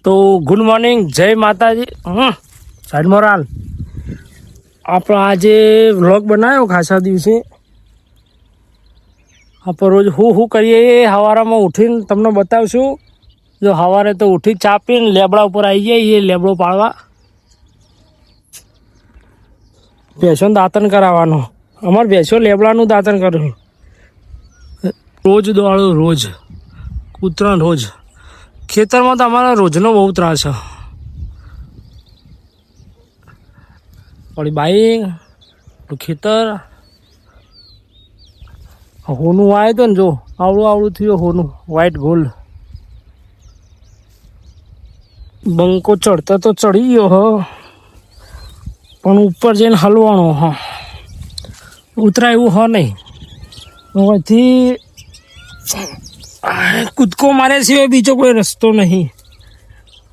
તો good morning, જય માતાજી. સાઈડ મોરાલ આપણે આજે વ્લોગ બનાવ્યો ખાસા દિવસે. આપણે રોજ હું કરીએ સવારમાં ઉઠીને તમને બતાવશું. જો સવારે તો ઉઠી ચા પીને લેબડા ઉપર આવી જઈએ લેબડો પાડવા. ભેંસોનું દાંતણ કરાવવાનો. અમારે ભેંસો લેબડાનું દાંતણ કર્યું રોજ દોડું, રોજ કૂતરા રોજ. ખેતરમાં તો અમારા રોજનો બહુ ત્રાસ છે. વળી બાઈક ખેતર હોનું આવ્યું હતું ને, જો આવડું થયું હોનું, વ્હાઈટ ગોલ્ડ. બંકો ચડતા તો ચડી ગયો હ, પણ ઉપર જઈને હલવાનો હ, ઉતરાય એવું હ નહીં. અહીંથી કૂદકો મારે સિવાય બીજો કોઈ રસ્તો નહીં.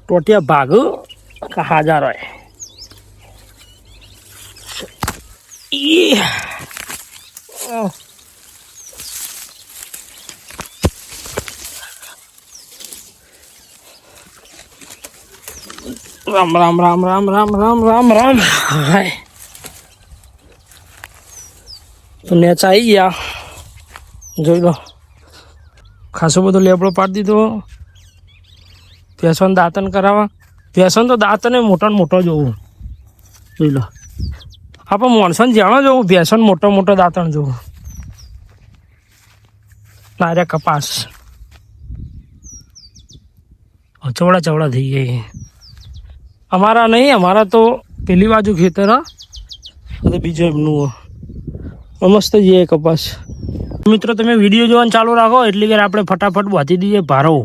ટોટિયા ભાગ કે હાજર હોય. રામ રામ રામ રામ રામ રામ રામ રામ. હાય તો નેચા આવી ગયા, જોઈ લો. ખાસો બધો લેબડો પાડી દીધો. ભેંસોને દાંતણ કરાવવા. ભેંસોને તો દાંતને મોટા મોટો જોવું, જોઈ લો. આપણે માણસોને જાણો જોવું, ભેંસોને મોટો દાંતણ જોવું. નારે કપાસ ચવડા થઈ જાય. અમારા નહીં, અમારા તો પેલી બાજુ ખેતર અને બીજો એમનું મસ્ત જઈએ કપાસ. મિત્રો તમે વિડીયો જોવાનું ચાલુ રાખો, એટલી વાર આપણે ફટાફટ બાંધી દઈએ ભારો.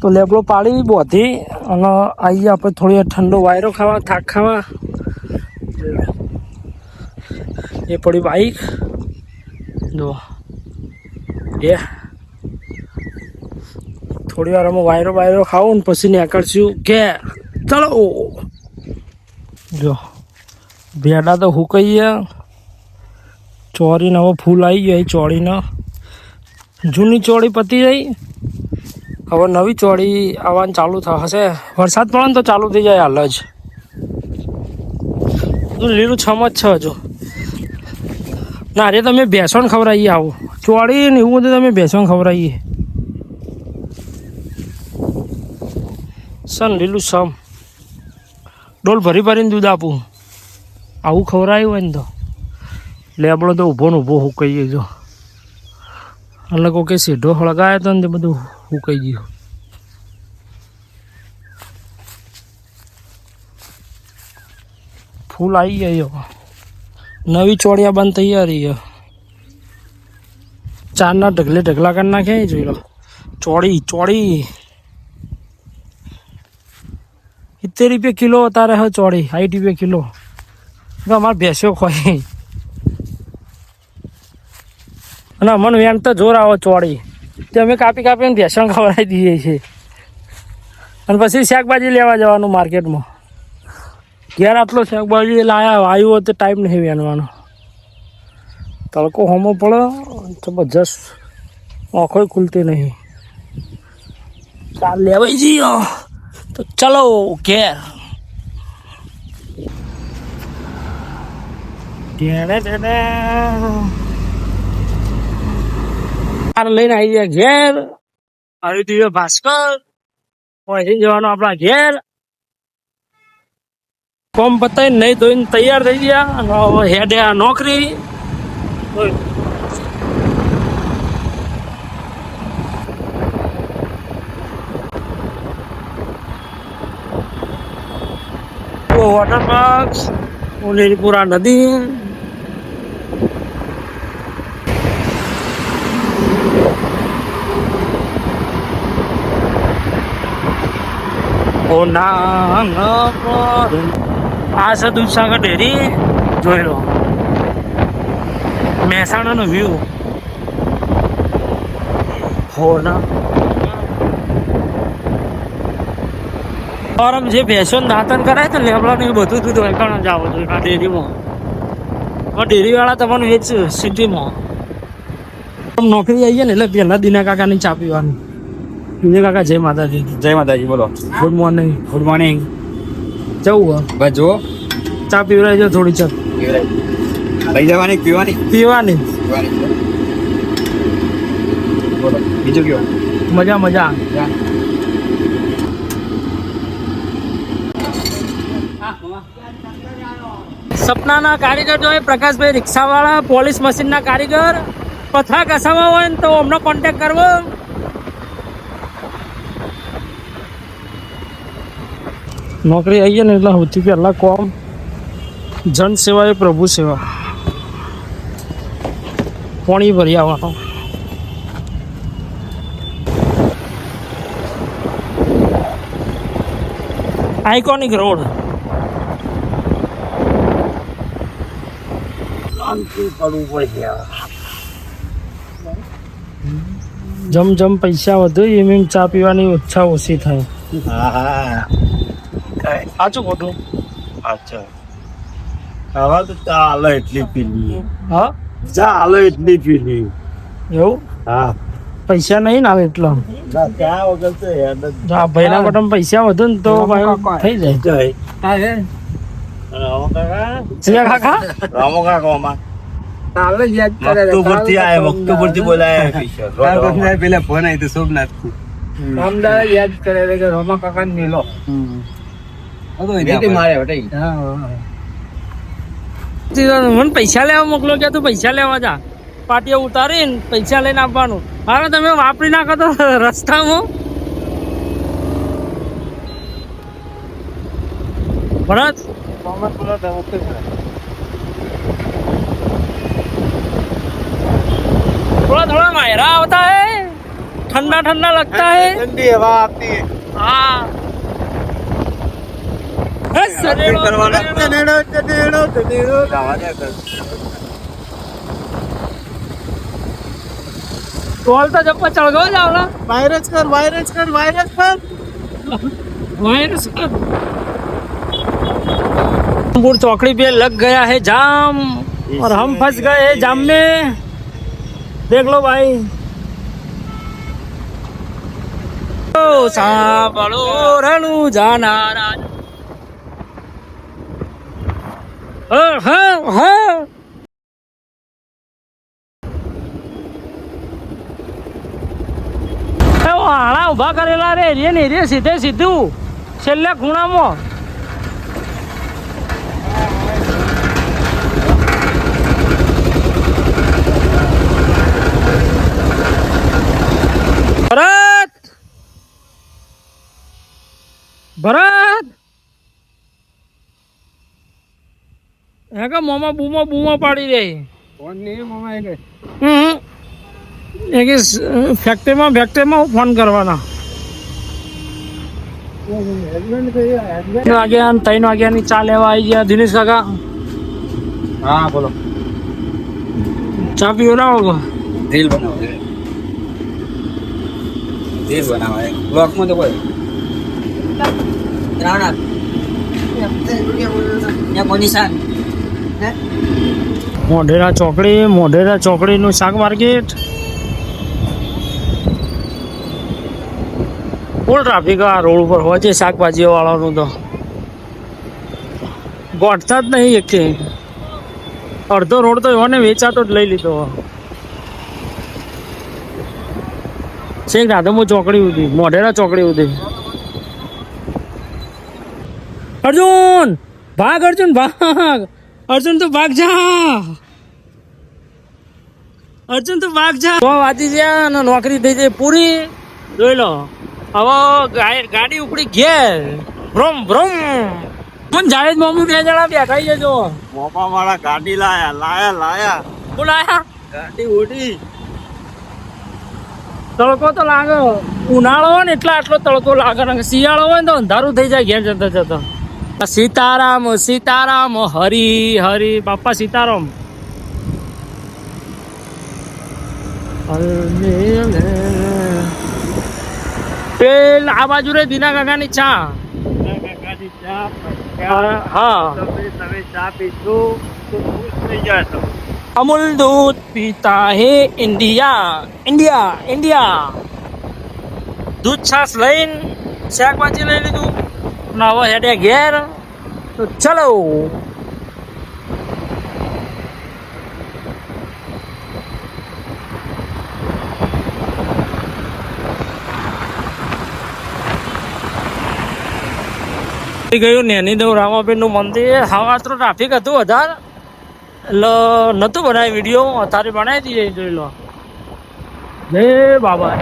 તો લેબડો પાડી બોધી અને આવીએ આપણે થોડી ઠંડો વાયરો ખાવા, થાક ખાવા. એ પડી બાઈક જો એ થોડી વાર અમે વાયરો ખાવું ને પછી નીકળશું કે ચલો. જો ભેડા તો હુકાઈએ, ચોરીને હવે ફૂલ આવી ગયો. ચોળીને જૂની ચોળી પતી જાય, હવે નવી ચોળી આવવાનું ચાલુ થશે. વરસાદ પડે ને તો ચાલુ થઈ જાય હાલ જ. લીલું છમ જ છે હજુ. ના રે તમે ભેંસોને ખવડાવીએ, આવું ચોળી ને એવું બધું તમે ભેંસોને ખવડાવીએ. સન લીલું સમ ડોલ ભરીને દૂધ આપું, આવું ખવડાવ્યું હોય ને તો. લેબડો તો ઊભો ને ઊભો હુકાઈએ. જો એટલે કોઈ સીધો હળગાયો હતો ને તે બધું હુકાઈ ગયું. ફૂલ આવી ગયા. નવી ચોળિયા બંધ તૈયારી. ચારના ઢગલા કરી નાખ્યા. જોઈ લો ચોળી 70 રૂપિયા કિલો તારે હવે ચોળી, 60 રૂપિયા કિલો. અમારે ભેંસો ખોઈ અને અમને વેણ તો જોર આવો ચોળી, તે અમે કાપીને ભેંસોને ખવડાવી દઈએ છીએ. અને પછી શાકભાજી લેવા જવાનું માર્કેટમાં. ઘેર આટલો શાકભાજી લાયા, આવ્યો તો ટાઈમ નહીં વેણવાનો. તડકો હોમો પડે જબરજસ્ત, આંખો ખુલતી નહીં. ચાલ લેવાઈ જઈએ તો ચલો ઘેર. લઈને આવી ગયા ઘેર. આવી દીધો ભાસ્કર, અહીંથી જવાનું આપણા ઘેર. કોમ પતાવીને નહીં ધોઈને તૈયાર થઈ ગયા. હેડે આ નોકરી. વોટર પાર્ક, ઉલેરીપુરા નદી. આ છે દૂધસાગર ડેરી. જોઈ લો મહેસાણાનો વ્યૂ. હો ના और જે ભેંસો દાંતન કરાય તો લેબડા ને બધું દૂધ વહેંચાણ જ આવો જોઈએ આ ડેરીમાં. ડેરીવાળા તમને વેચ સિટીમાં નોકરી આવી ને એટલે પહેલા દિના કાકાની ચા પીવાની. દિના કાકા જય માતાજી. જય માતાજી. બોલો. Good morning. Good morning. જવું બસ જુઓ, ચા પીવડાવજો થોડી ચા. લઈ જવાની પીવાની પીવાની બોલો બીજું કયો? મજા મજા. સપનાના કારીગર જો પ્રકાશભાઈ રિક્ષાવાળા, પોલીસ મશીનના કારીગર, પથરા ઘસાવા હોય ને તો અમને કોન્ટેક કરવો. નોકરી આવીએ ને એટલે સૌથી પહેલા કોમ જન સેવા એ પ્રભુ સેવા. પાણી ભરી આવવાનો. Iconic road. જમ જમ પૈસા વધુ એમ ચા પીવાની ઈચ્છા ઓછી થાય. સાચું ખોટું? અચ્છા, હવે તો ચાલે એટલી પીલી. હા ચાલે એટલી પીલી. એવું? હા, પૈસા નહીં ને આવે એટલો. ત્યાં વગર તો યાદ જ. હા, ભાઈના બટન પૈસા વધુ ને તો થઈ જાય. રામો કાકા, સિયા કાકા રામો કાકા અમાર કાલે જ યાદ કરે. વક્તપુરથી આયા, વક્તપુરથી બોલાયા. પેલા ફોન આવી તો સોમનાથ અમદાવાદ યાદ કરે કે રોમા કાકા ને મિલો. મને પૈસા લેવા મોકલો કે તું પૈસા લેવા જા. પાટીઓ ઉતારીને પૈસા લઈને આપવાનું. હવે તમે વાપરી નાખો તો રસ્તામાં. ભરત थोड़ा थोड़ा मायरा होता है, ठंडा ठंडा लगता है. ठंडी हवा आती है. हाँ टोल तो जब चढ़ गो जाओ ना. वायरस कर, वायरस कर, वायरस कर. वायरस कर. चौकड़ी पे लग गया है जाम और हम फंस गए हैं जाम में. देख लो भाई. ओ सांभळो रणु जानारा. હાણા ઉભા કરેલા રે ને રે સીધે સીધું છેલ્લે ખૂણામાં. ભરત ભરત હે કે મોમાં બૂમો બૂમો પાડી દે. ફોન નહીં મોમાં એટલે એક ફેક્ટરીમાં ફોન કરવાના. 3 વાગ્યાની ચા લેવા આવી ગયા દિનેશ કાકા. હા બોલો. ચા પીવડાવો. રીલ બનાવો, રીલ બનાવો. બ્લોગમાં તો કોઈ મોઢેરા ચોકડીનું શાક માર્કેટ. ફૂલ ટ્રાફિક આ રોડ ઉપર હોય છે શાકભાજીઓ વાળાનું તો ગોઠતા જ નહીં. એક અડધો રોડ તો એવો ને વેચાતો જ લઈ લીધો. છેક રાધમો ચોકડી ઉધી, મોઢેરા ચોકડી ઉધી. અર્જુન ભાગ, અર્જુન ભાગ, અર્જુન તું ભાગ જા, અર્જુન તું ભાગ જા. વાંચી ગયા અને નોકરી થઈ જાય પૂરી. જોઈ લો હવે ગાડી ઉપડી ઘેર ભ્રમ ભ્રમ. પણ જાવેદ મામુ 2 જણા બેઠા જજો. મોપા વાળા ગાડી લાયા. શું લાયા? ગાડી ઓડી. તડકો તો લાગે. ઉનાળો હોય ને એટલે આટલો તડકો લાગે ને શિયાળો હોય ને તો અંધારું થઈ જાય ઘેર જતા જતા. સીતારામ સીતારામ હરી હરી બાપા સીતારામ. પેલ આ બાજુ રે દીના કાકાની ચા. હા તમે ચા પીશો તો ખુશ થઈ જશો. અમૂલ દૂધ પીતા હે ઇન્ડિયા ઇન્ડિયા ઇન્ડિયા. દૂધ છાસ લઈને શાકભાજી લઈ લીધું ને હવે હેડે ઘેર. તો ચલો. ગયું નેની દેવ રામાપીરનું મંદિર. હા તો ટ્રાફિક હતું વધારે એટલે નહોતું બનાવી વિડીયો, અત્યારે બનાવી દઈએ. જોઈ લો. જય બાબા.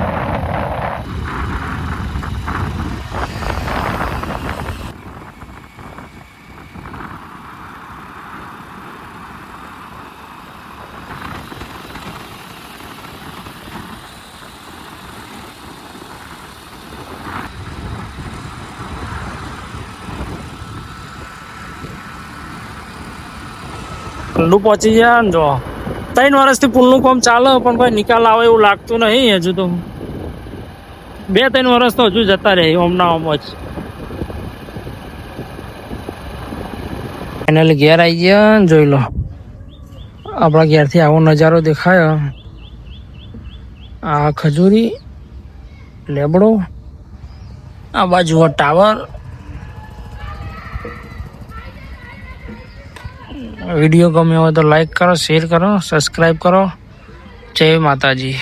પુલનું પહોંચી ગયા ને જો 3 વર્ષથી પુલનું કામ ચાલે પણ ભાઈ નિકાલ આવે એવું લાગતું નહીં. હજુ તો 2-3 વર્ષ તો હજુ જતા રહે ઓમના ઓમ જ. ફાઇનલી ઘેર આવી ગયા ને જોઈ લો. આપણા ઘેરથી આવો નજારો દેખાય. આ ખજૂરી લેબડો, આ બાજુ ટાવર. વિડીયો ગમે હોય તો લાઈક કરો, શેર કરો, સબસ્ક્રાઈબ કરો. જય માતાજી.